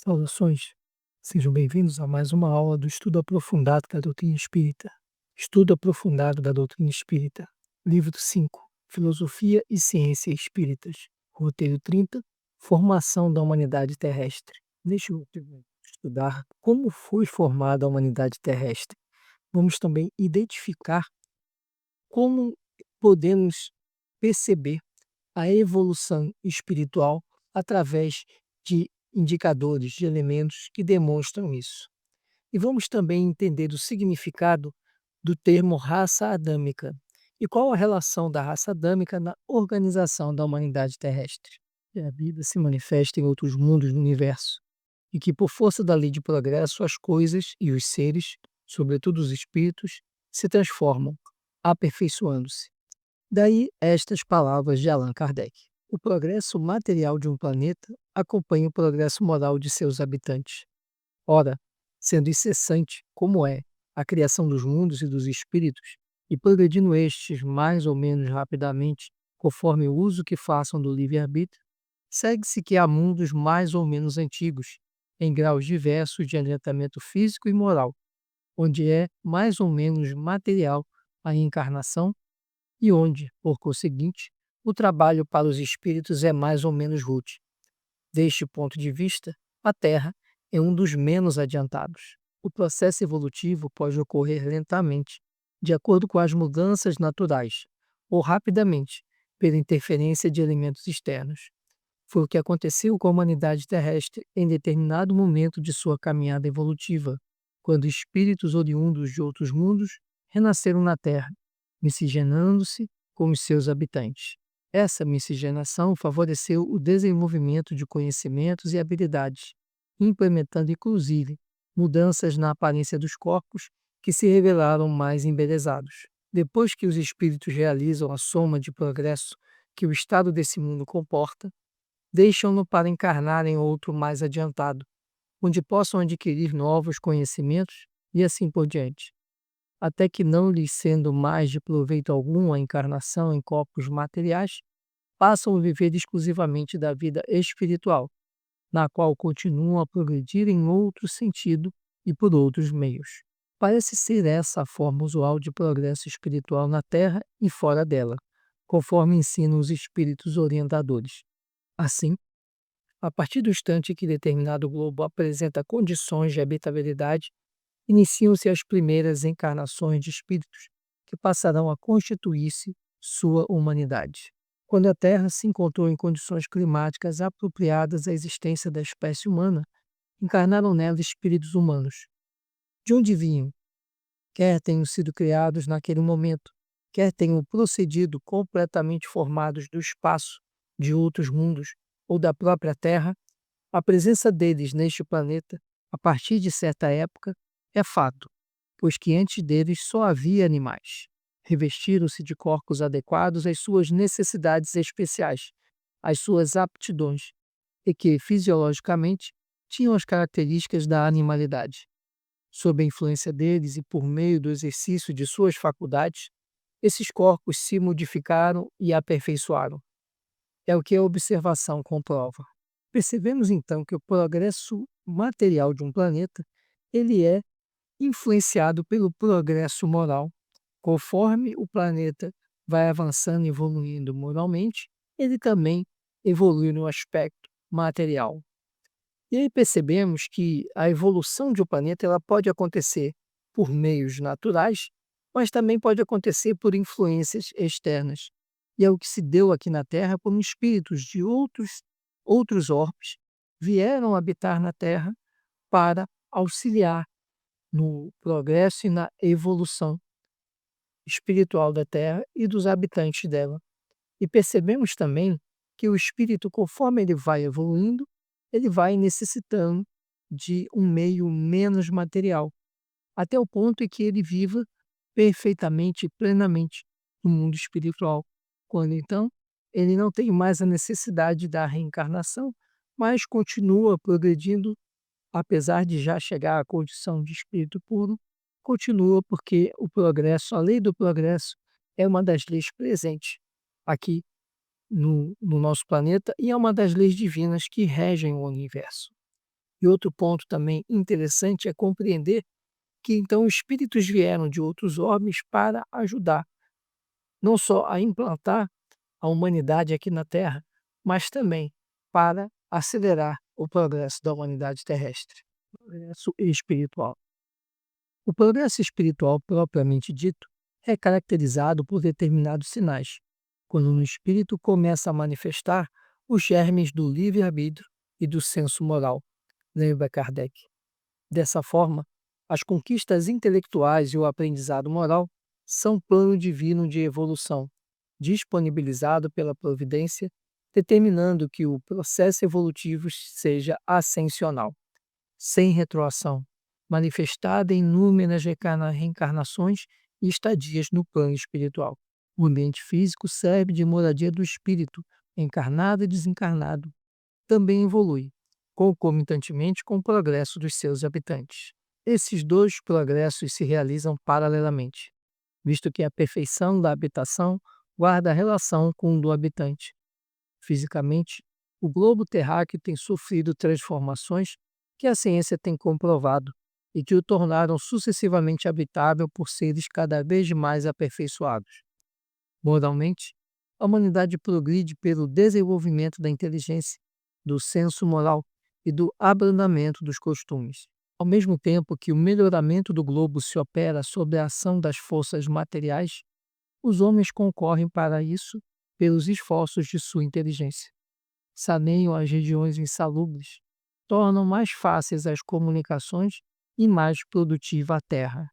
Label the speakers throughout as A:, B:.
A: Saudações, sejam bem-vindos a mais uma aula do Estudo Aprofundado da Doutrina Espírita. Estudo Aprofundado da Doutrina Espírita, livro 5, Filosofia e Ciência Espíritas, roteiro 30, Formação da Humanidade Terrestre. Deixa eu estudar como foi formada a humanidade terrestre. Vamos também identificar como podemos perceber a evolução espiritual através de indicadores, de elementos que demonstram isso. E vamos também entender o significado do termo raça adâmica e qual a relação da raça adâmica na organização da humanidade terrestre. Que a vida se manifesta em outros mundos do universo e que, por força da lei de progresso, as coisas e os seres, sobretudo os espíritos, se transformam, aperfeiçoando-se. Daí estas palavras de Allan Kardec. O progresso material de um planeta acompanha o progresso moral de seus habitantes. Ora, sendo incessante, como é, a criação dos mundos e dos espíritos, e progredindo estes mais ou menos rapidamente, conforme o uso que façam do livre-arbítrio, segue-se que há mundos mais ou menos antigos, em graus diversos de adiantamento físico e moral, onde é mais ou menos material a encarnação e onde, por conseguinte, o trabalho para os espíritos é mais ou menos rude. Deste ponto de vista, a Terra é um dos menos adiantados. O processo evolutivo pode ocorrer lentamente, de acordo com as mudanças naturais, ou rapidamente, pela interferência de elementos externos. Foi o que aconteceu com a humanidade terrestre em determinado momento de sua caminhada evolutiva, quando espíritos oriundos de outros mundos renasceram na Terra, miscigenando-se com os seus habitantes. Essa miscigenação favoreceu o desenvolvimento de conhecimentos e habilidades, implementando inclusive mudanças na aparência dos corpos que se revelaram mais embelezados. Depois que os espíritos realizam a soma de progresso que o estado desse mundo comporta, deixam-no para encarnar em outro mais adiantado, onde possam adquirir novos conhecimentos e assim por diante, até que, não lhes sendo mais de proveito algum a encarnação em corpos materiais, passam a viver exclusivamente da vida espiritual, na qual continuam a progredir em outro sentido e por outros meios. Parece ser essa a forma usual de progresso espiritual na Terra e fora dela, conforme ensinam os espíritos orientadores. Assim, a partir do instante que determinado globo apresenta condições de habitabilidade, iniciam-se as primeiras encarnações de espíritos que passarão a constituir-se sua humanidade. Quando a Terra se encontrou em condições climáticas apropriadas à existência da espécie humana, encarnaram nela espíritos humanos. De onde vinham? Quer tenham sido criados naquele momento, quer tenham procedido completamente formados do espaço, de outros mundos ou da própria Terra, a presença deles neste planeta, a partir de certa época, é fato, pois que antes deles só havia animais. Revestiram-se de corpos adequados às suas necessidades especiais, às suas aptidões, e que, fisiologicamente, tinham as características da animalidade. Sob a influência deles e por meio do exercício de suas faculdades, esses corpos se modificaram e aperfeiçoaram. É o que a observação comprova. Percebemos então que o progresso material de um planeta, ele é influenciado pelo progresso moral. Conforme o planeta vai avançando e evoluindo moralmente, ele também evolui no aspecto material. E aí percebemos que a evolução de um planeta ela pode acontecer por meios naturais, mas também pode acontecer por influências externas. E é o que se deu aqui na Terra quando espíritos de outros orbes vieram habitar na Terra para auxiliar no progresso e na evolução espiritual da Terra e dos habitantes dela. E percebemos também que o espírito, conforme ele vai evoluindo, ele vai necessitando de um meio menos material, até o ponto em que ele viva perfeitamente e plenamente no mundo espiritual, quando então ele não tem mais a necessidade da reencarnação, mas continua progredindo, apesar de já chegar à condição de espírito puro, continua porque o progresso, a lei do progresso, é uma das leis presentes aqui no nosso planeta e é uma das leis divinas que regem o universo. E outro ponto também interessante é compreender que então espíritos vieram de outros orbes para ajudar, não só a implantar a humanidade aqui na Terra, mas também para acelerar o progresso da humanidade terrestre, progresso espiritual. O progresso espiritual propriamente dito é caracterizado por determinados sinais, quando no espírito começa a manifestar os germes do livre-arbítrio e do senso moral, lembra Kardec. Dessa forma, as conquistas intelectuais e o aprendizado moral são plano divino de evolução, disponibilizado pela providência, determinando que o processo evolutivo seja ascensional, sem retroação, manifestada em inúmeras reencarnações e estadias no plano espiritual. O ambiente físico serve de moradia do espírito, encarnado e desencarnado. Também evolui, concomitantemente com o progresso dos seus habitantes. Esses dois progressos se realizam paralelamente, visto que a perfeição da habitação guarda relação com o do habitante. Fisicamente, o globo terráqueo tem sofrido transformações que a ciência tem comprovado e que o tornaram sucessivamente habitável por seres cada vez mais aperfeiçoados. Moralmente, a humanidade progride pelo desenvolvimento da inteligência, do senso moral e do abrandamento dos costumes. Ao mesmo tempo que o melhoramento do globo se opera sob a ação das forças materiais, os homens concorrem para isso pelos esforços de sua inteligência. Saneiam as regiões insalubres, tornam mais fáceis as comunicações e mais produtiva a terra.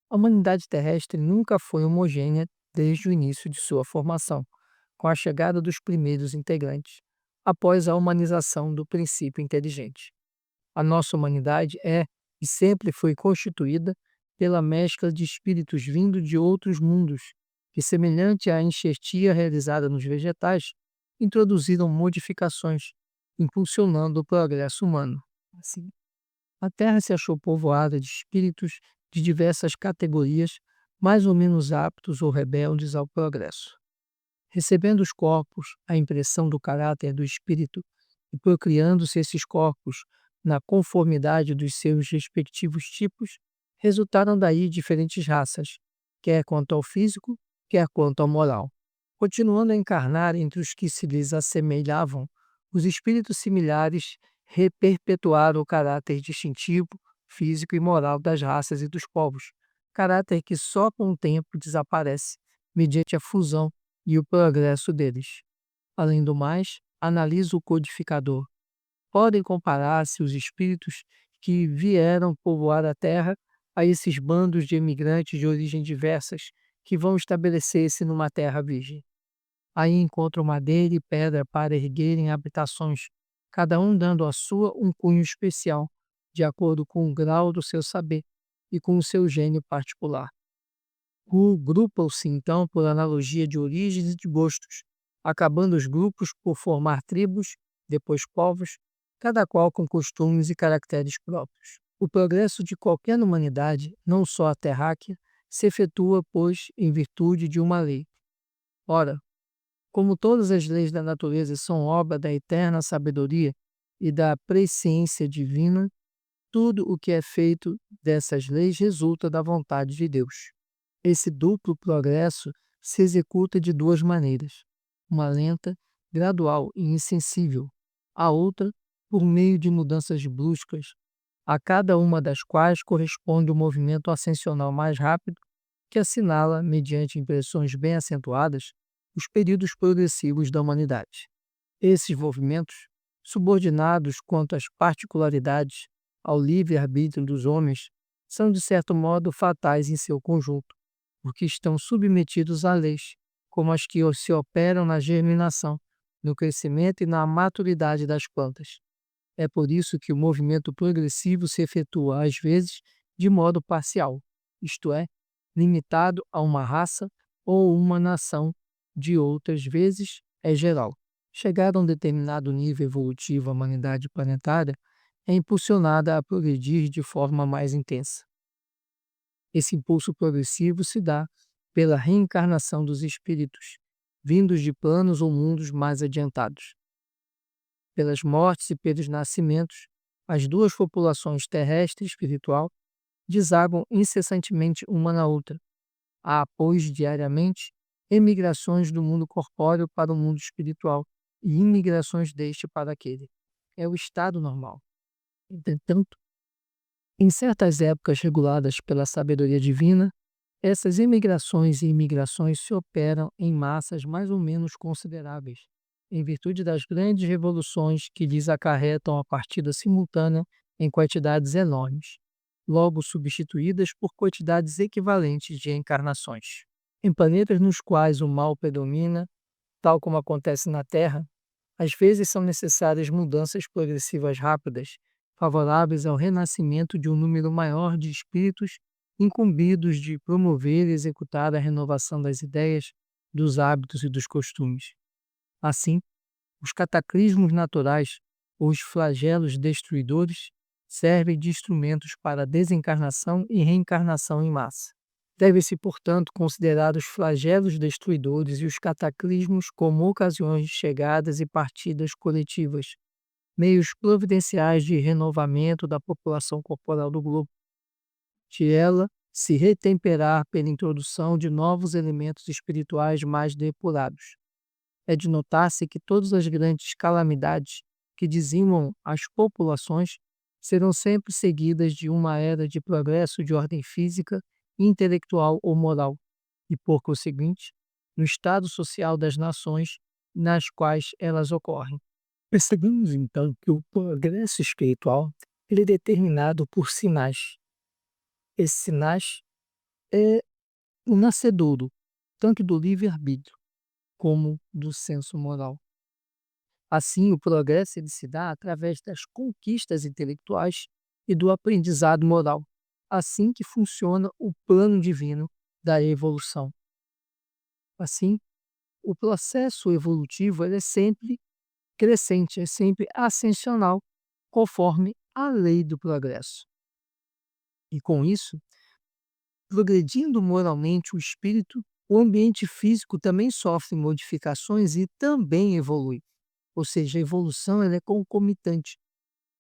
A: A humanidade terrestre nunca foi homogênea desde o início de sua formação, com a chegada dos primeiros integrantes, após a humanização do princípio inteligente. A nossa humanidade é e sempre foi constituída pela mescla de espíritos vindo de outros mundos, que, semelhante à enxertia realizada nos vegetais, introduziram modificações, impulsionando o progresso humano. Assim, a Terra se achou povoada de espíritos de diversas categorias, mais ou menos aptos ou rebeldes ao progresso. Recebendo os corpos a impressão do caráter do espírito e procriando-se esses corpos na conformidade dos seus respectivos tipos, resultaram daí diferentes raças, quer quanto ao físico, quer quanto ao moral. Continuando a encarnar entre os que se lhes assemelhavam, os espíritos similares reperpetuaram o caráter distintivo, físico e moral das raças e dos povos, caráter que só com o tempo desaparece, mediante a fusão e o progresso deles. Além do mais, analisa o codificador. Podem comparar-se os espíritos que vieram povoar a terra a esses bandos de emigrantes de origem diversas que vão estabelecer-se numa terra virgem. Aí encontram madeira e pedra para erguerem habitações, cada um dando à sua um cunho especial, de acordo com o grau do seu saber e com o seu gênio particular. Grupam-se então por analogia de origens e de gostos, acabando os grupos por formar tribos, depois povos, cada qual com costumes e caracteres próprios. O progresso de qualquer humanidade, não só a terráquea, se efetua, pois, em virtude de uma lei. Ora, como todas as leis da natureza são obra da eterna sabedoria e da presciência divina, tudo o que é feito dessas leis resulta da vontade de Deus. Esse duplo progresso se executa de duas maneiras: uma lenta, gradual e insensível, a outra por meio de mudanças bruscas, a cada uma das quais corresponde um movimento ascensional mais rápido que assinala, mediante impressões bem acentuadas, os períodos progressivos da humanidade. Esses movimentos, subordinados quanto às particularidades ao livre-arbítrio dos homens, são de certo modo fatais em seu conjunto, porque estão submetidos a leis, como as que se operam na germinação, no crescimento e na maturidade das plantas. É por isso que o movimento progressivo se efetua, às vezes, de modo parcial, isto é, limitado a uma raça ou uma nação, de outras vezes é geral. Chegada a um determinado nível evolutivo, a humanidade planetária é impulsionada a progredir de forma mais intensa. Esse impulso progressivo se dá pela reencarnação dos espíritos, vindos de planos ou mundos mais adiantados, pelas mortes e pelos nascimentos, As duas populações terrestre e espiritual desabam incessantemente uma na outra. Há, pois, diariamente, emigrações do mundo corpóreo para o mundo espiritual e imigrações deste para aquele. É o estado normal. Entretanto, em certas épocas reguladas pela sabedoria divina, essas emigrações e imigrações se operam em massas mais ou menos consideráveis, em virtude das grandes revoluções que lhes acarretam a partida simultânea em quantidades enormes, logo substituídas por quantidades equivalentes de encarnações. Em planetas nos quais o mal predomina, tal como acontece na Terra, às vezes são necessárias mudanças progressivas rápidas, favoráveis ao renascimento de um número maior de espíritos incumbidos de promover e executar a renovação das ideias, dos hábitos e dos costumes. Assim, os cataclismos naturais ou os flagelos destruidores servem de instrumentos para a desencarnação e reencarnação em massa. Deve-se, portanto, considerar os flagelos destruidores e os cataclismos como ocasiões de chegadas e partidas coletivas, meios providenciais de renovamento da população corporal do globo, de ela se retemperar pela introdução de novos elementos espirituais mais depurados. É de notar-se que todas as grandes calamidades que dizimam as populações serão sempre seguidas de uma era de progresso de ordem física, intelectual ou moral, e, por conseguinte, no estado social das nações nas quais elas ocorrem. Percebemos então que o progresso espiritual ele é determinado por sinais. Esses sinais é o nascedouro, tanto do livre-arbítrio como do senso moral. Assim, o progresso ele se dá através das conquistas intelectuais e do aprendizado moral. Assim que funciona o plano divino da evolução. Assim, o processo evolutivo ele é sempre crescente, é sempre ascensional, conforme a lei do progresso. E com isso, progredindo moralmente o espírito, o ambiente físico também sofre modificações e também evolui. Ou seja, a evolução ela é concomitante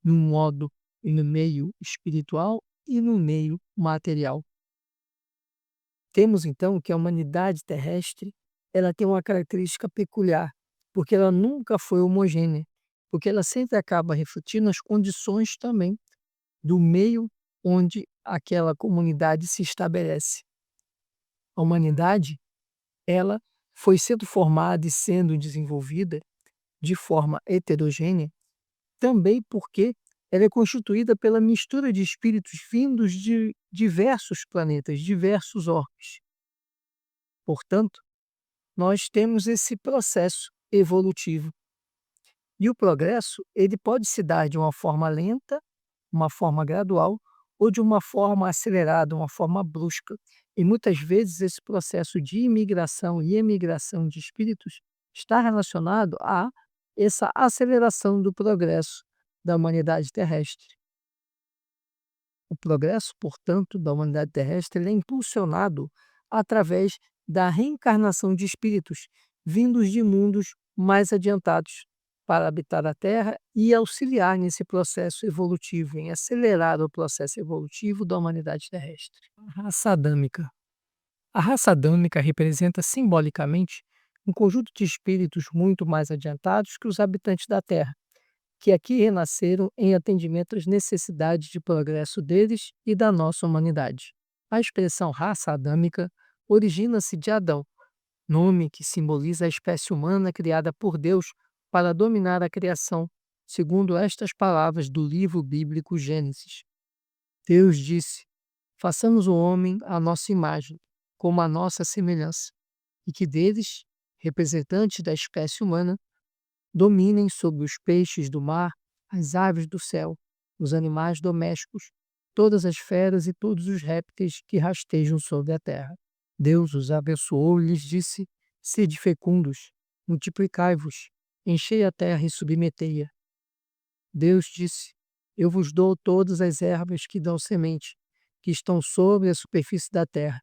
A: no modo e no meio espiritual e no meio material. Temos então que a humanidade terrestre ela tem uma característica peculiar, porque ela nunca foi homogênea, porque ela sempre acaba refletindo as condições também do meio onde aquela comunidade se estabelece. A humanidade, ela foi sendo formada e sendo desenvolvida de forma heterogênea, também porque ela é constituída pela mistura de espíritos vindos de diversos planetas, diversos orbes. Portanto, nós temos esse processo evolutivo. E o progresso, ele pode se dar de uma forma lenta, uma forma gradual, ou de uma forma acelerada, uma forma brusca. E muitas vezes esse processo de imigração e emigração de espíritos está relacionado a essa aceleração do progresso da humanidade terrestre. O progresso, portanto, da humanidade terrestre ele é impulsionado através da reencarnação de espíritos vindos de mundos mais adiantados para habitar a Terra e auxiliar nesse processo evolutivo, em acelerar o processo evolutivo da humanidade terrestre. A raça adâmica. A raça adâmica representa simbolicamente um conjunto de espíritos muito mais adiantados que os habitantes da Terra, que aqui renasceram em atendimento às necessidades de progresso deles e da nossa humanidade. A expressão raça adâmica origina-se de Adão, nome que simboliza a espécie humana criada por Deus para dominar a criação, segundo estas palavras do livro bíblico Gênesis. Deus disse: façamos o homem à nossa imagem, como a nossa semelhança, e que deles, representantes da espécie humana, dominem sobre os peixes do mar, as aves do céu, os animais domésticos, todas as feras e todos os répteis que rastejam sobre a terra. Deus os abençoou e lhes disse: sede fecundos, multiplicai-vos, enchei a terra e submetei-a. Deus disse: eu vos dou todas as ervas que dão semente, que estão sobre a superfície da terra,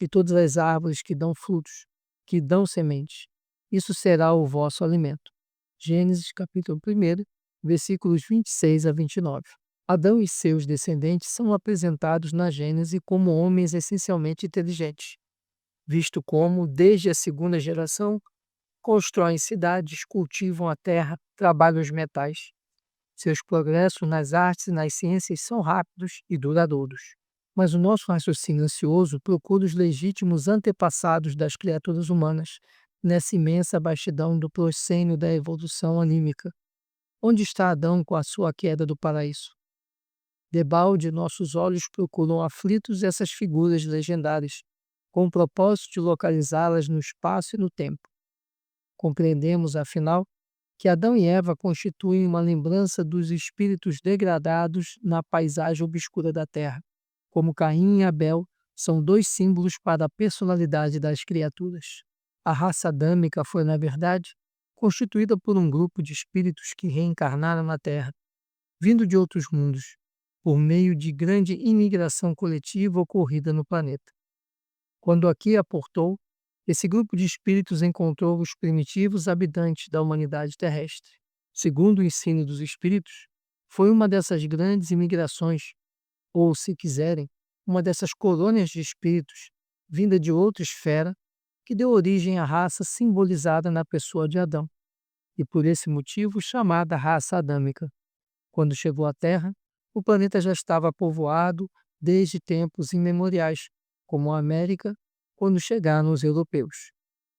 A: e todas as árvores que dão frutos, que dão sementes. Isso será o vosso alimento. Gênesis capítulo 1, versículos 26 a 29. Adão e seus descendentes são apresentados na Gênese como homens essencialmente inteligentes, visto como, desde a segunda geração, constroem cidades, cultivam a terra, trabalham os metais. Seus progressos nas artes e nas ciências são rápidos e duradouros. Mas o nosso raciocínio ansioso procura os legítimos antepassados das criaturas humanas, nessa imensa vastidão do proscênio da evolução anímica. Onde está Adão com a sua queda do paraíso? Debalde, nossos olhos procuram aflitos essas figuras legendárias, com o propósito de localizá-las no espaço e no tempo. Compreendemos, afinal, que Adão e Eva constituem uma lembrança dos espíritos degradados na paisagem obscura da Terra, como Caim e Abel são dois símbolos para a personalidade das criaturas. A raça adâmica foi, na verdade, constituída por um grupo de espíritos que reencarnaram na Terra, vindo de outros mundos, por meio de grande imigração coletiva ocorrida no planeta. Quando aqui aportou, esse grupo de espíritos encontrou os primitivos habitantes da humanidade terrestre. Segundo o ensino dos espíritos, foi uma dessas grandes imigrações, ou, se quiserem, uma dessas colônias de espíritos, vinda de outra esfera, que deu origem à raça simbolizada na pessoa de Adão, e por esse motivo chamada raça adâmica. Quando chegou à Terra, o planeta já estava povoado desde tempos imemoriais, como a América, quando chegaram os europeus.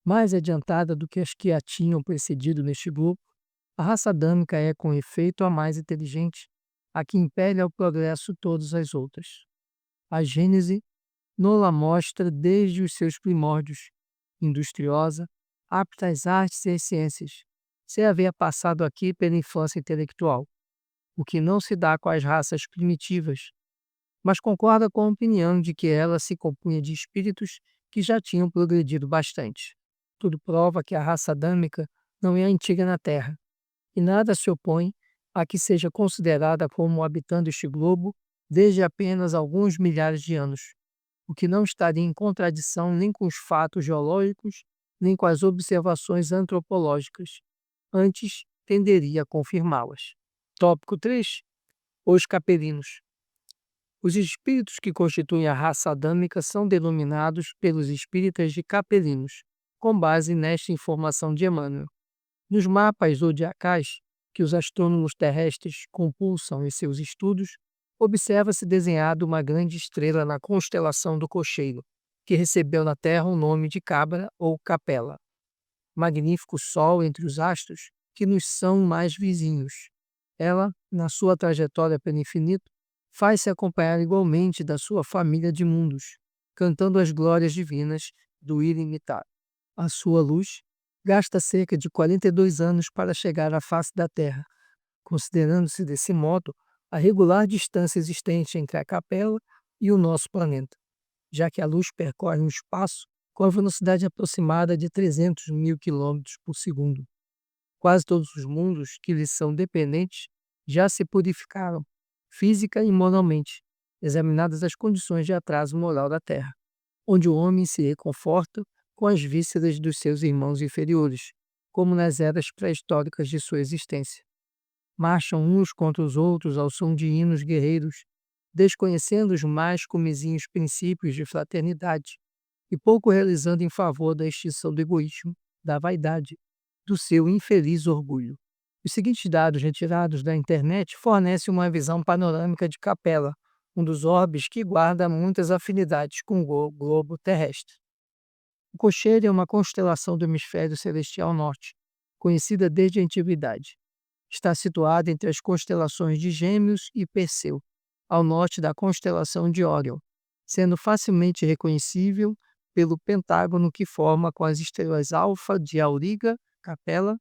A: Mais adiantada do que as que a tinham precedido neste grupo, a raça adâmica é, com efeito, a mais inteligente, a que impele ao progresso todas as outras. A Gênese nos-la mostra desde os seus primórdios, industriosa, apta às artes e às ciências, sem haver passado aqui pela infância intelectual, o que não se dá com as raças primitivas, mas concorda com a opinião de que ela se compunha de espíritos que já tinham progredido bastante. Tudo prova que a raça adâmica não é antiga na Terra, e nada se opõe a que seja considerada como habitando este globo desde apenas alguns milhares de anos, o que não estaria em contradição nem com os fatos geológicos, nem com as observações antropológicas. Antes, tenderia a confirmá-las. Tópico 3. Os capelinos. Os espíritos que constituem a raça adâmica são denominados pelos espíritas de capelinos, com base nesta informação de Emmanuel. Nos mapas zodiacais que os astrônomos terrestres compulsam em seus estudos, observa-se desenhada uma grande estrela na constelação do Cocheiro, que recebeu na Terra o nome de Cabra ou Capela. Magnífico Sol entre os astros que nos são mais vizinhos. Ela, na sua trajetória pelo infinito, faz-se acompanhar igualmente da sua família de mundos, cantando as glórias divinas do ilimitável. A sua luz gasta cerca de 42 anos para chegar à face da Terra, considerando-se desse modo a regular distância existente entre a Capela e o nosso planeta, já que a luz percorre um espaço com a velocidade aproximada de 300 mil quilômetros por segundo. Quase todos os mundos que lhes são dependentes já se purificaram, física e moralmente, examinadas as condições de atraso moral da Terra, onde o homem se reconforta com as vísceras dos seus irmãos inferiores, como nas eras pré-históricas de sua existência. Marcham uns contra os outros ao som de hinos guerreiros, desconhecendo os mais comezinhos princípios de fraternidade e pouco realizando em favor da extinção do egoísmo, da vaidade, do seu infeliz orgulho. Os seguintes dados retirados da internet fornecem uma visão panorâmica de Capela, um dos orbes que guarda muitas afinidades com o globo terrestre. O Cocheiro é uma constelação do hemisfério celestial norte, conhecida desde a antiguidade. Está situada entre as constelações de Gêmeos e Perseu, ao norte da constelação de Órion, sendo facilmente reconhecível pelo pentágono que forma com as estrelas Alfa de Auriga, Capela,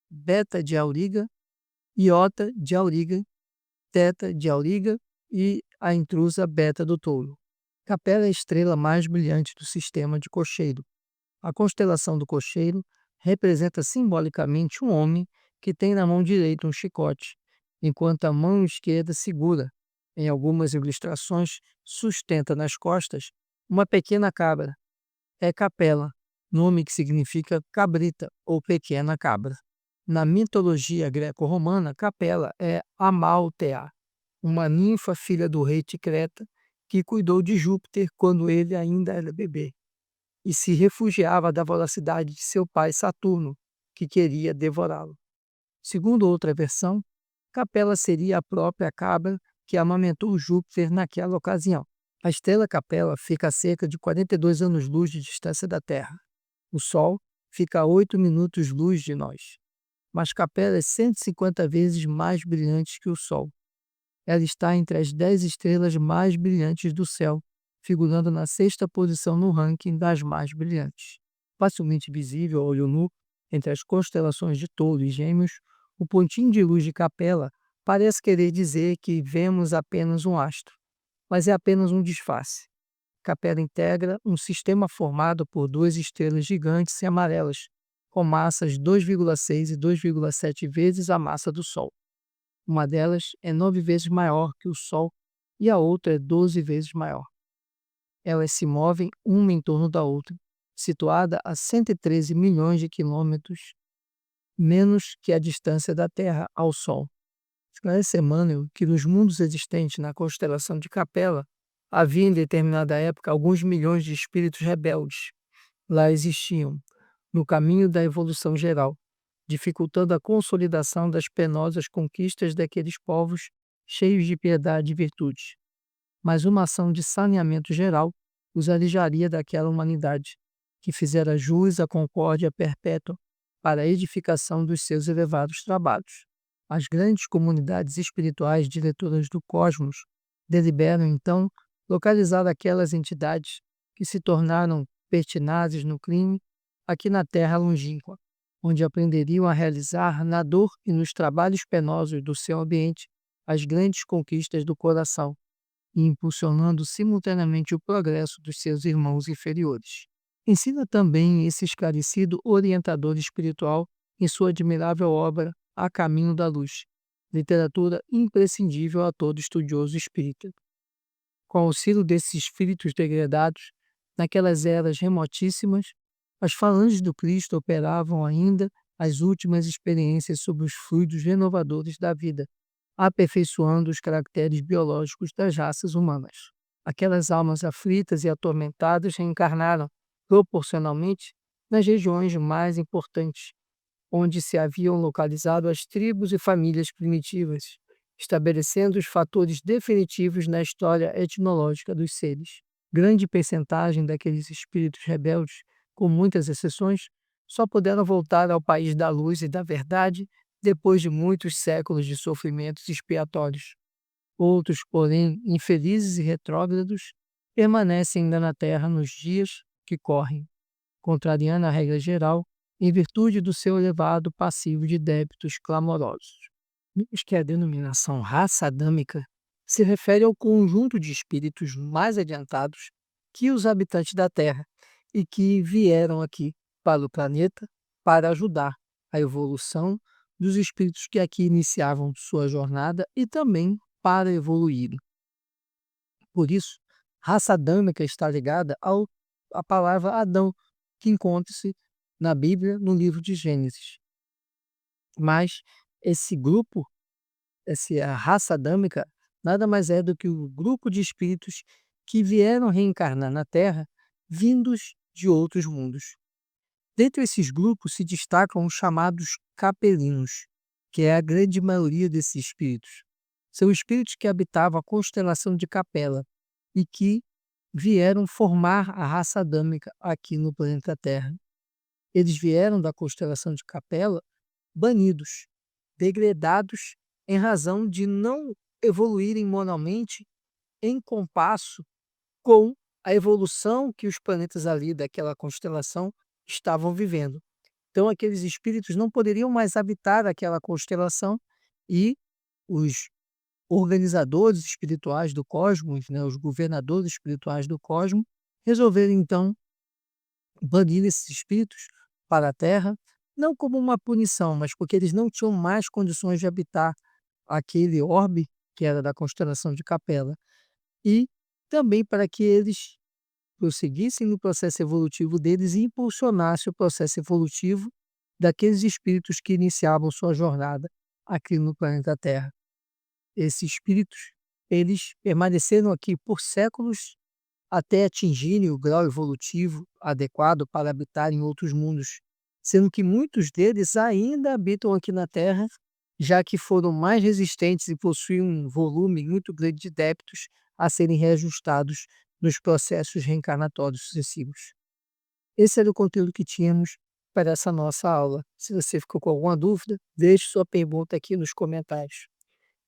A: Beta de Auriga, Iota de Auriga, Teta de Auriga e a intrusa Beta do Touro. Capela é a estrela mais brilhante do sistema de Cocheiro. A constelação do Cocheiro representa simbolicamente um homem que tem na mão direita um chicote, enquanto a mão esquerda segura, em algumas ilustrações, sustenta nas costas uma pequena cabra. É Capela, nome que significa cabrita ou pequena cabra. Na mitologia greco-romana, Capela é Amaltea, uma ninfa filha do rei de Creta, que cuidou de Júpiter quando ele ainda era bebê, e se refugiava da voracidade de seu pai Saturno, que queria devorá-lo. Segundo outra versão, Capela seria a própria cabra que amamentou Júpiter naquela ocasião. A estrela Capela fica a cerca de 42 anos-luz de distância da Terra. O Sol fica a 8 minutos-luz de nós. Mas Capela é 150 vezes mais brilhante que o Sol. Ela está entre as 10 estrelas mais brilhantes do céu, figurando na sexta posição no ranking das mais brilhantes. Facilmente visível a olho nu, entre as constelações de Touro e Gêmeos, o pontinho de luz de Capela parece querer dizer que vemos apenas um astro, mas é apenas um disfarce. Capela integra um sistema formado por duas estrelas gigantes e amarelas, com massas 2,6 e 2,7 vezes a massa do Sol. Uma delas é 9 vezes maior que o Sol e a outra é 12 vezes maior. Elas se movem uma em torno da outra, situada a 113 milhões de quilômetros menos que a distância da Terra ao Sol. Esclarece Emmanuel que nos mundos existentes na constelação de Capela havia em determinada época alguns milhões de espíritos rebeldes. Lá existiam, no caminho da evolução geral, dificultando a consolidação das penosas conquistas daqueles povos cheios de piedade e virtude. Mas uma ação de saneamento geral os alijaria daquela humanidade, que fizera jus à concórdia perpétua para a edificação dos seus elevados trabalhos. As grandes comunidades espirituais diretoras do cosmos deliberam, então, localizar aquelas entidades que se tornaram pertinazes no crime aqui na terra longínqua, onde aprenderiam a realizar na dor e nos trabalhos penosos do seu ambiente as grandes conquistas do coração, e impulsionando simultaneamente o progresso dos seus irmãos inferiores. Ensina também esse esclarecido orientador espiritual em sua admirável obra A Caminho da Luz, literatura imprescindível a todo estudioso espírita. Com o auxílio desses espíritos degradados, naquelas eras remotíssimas, as falanges do Cristo operavam ainda as últimas experiências sobre os fluidos renovadores da vida, aperfeiçoando os caracteres biológicos das raças humanas. Aquelas almas aflitas e atormentadas reencarnaram, proporcionalmente, nas regiões mais importantes, onde se haviam localizado as tribos e famílias primitivas, estabelecendo os fatores definitivos na história etnológica dos seres. Grande percentagem daqueles espíritos rebeldes, com muitas exceções, só puderam voltar ao país da luz e da verdade depois de muitos séculos de sofrimentos expiatórios. Outros, porém, infelizes e retrógrados, permanecem ainda na terra nos dias que correm, contrariando a regra geral, em virtude do seu elevado passivo de débitos clamorosos. Vimos que a denominação raça adâmica se refere ao conjunto de espíritos mais adiantados que os habitantes da Terra e que vieram aqui para o planeta para ajudar a evolução dos espíritos que aqui iniciavam sua jornada e também para evoluírem. Por isso, raça adâmica está ligada à palavra Adão, que encontra-se na Bíblia, no livro de Gênesis. Mas esse grupo, essa raça adâmica, nada mais é do que o grupo de espíritos que vieram reencarnar na Terra, vindos de outros mundos. Dentre esses grupos se destacam os chamados capelinos, que é a grande maioria desses espíritos. São espíritos que habitavam a constelação de Capela e que vieram formar a raça adâmica aqui no planeta Terra. Eles vieram da constelação de Capela banidos, degradados em razão de não evoluírem moralmente em compasso com a evolução que os planetas ali daquela constelação estavam vivendo. Então aqueles espíritos não poderiam mais habitar aquela constelação e os organizadores espirituais do cosmos, né, os governadores espirituais do cosmos, resolveram então banir esses espíritos para a Terra, não como uma punição, mas porque eles não tinham mais condições de habitar aquele orbe que era da constelação de Capela, e também para que eles prosseguissem no processo evolutivo deles e impulsionassem o processo evolutivo daqueles espíritos que iniciavam sua jornada aqui no planeta Terra. Esses espíritos, eles permaneceram aqui por séculos até atingirem o grau evolutivo adequado para habitar em outros mundos, sendo que muitos deles ainda habitam aqui na Terra, já que foram mais resistentes e possuem um volume muito grande de débitos a serem reajustados nos processos reencarnatórios sucessivos. Esse era o conteúdo que tínhamos para essa nossa aula. Se você ficou com alguma dúvida, deixe sua pergunta aqui nos comentários.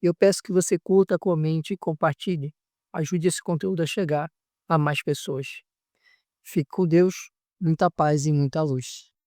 A: Eu peço que você curta, comente e compartilhe. Ajude esse conteúdo a chegar a mais pessoas. Fique com Deus, muita paz e muita luz.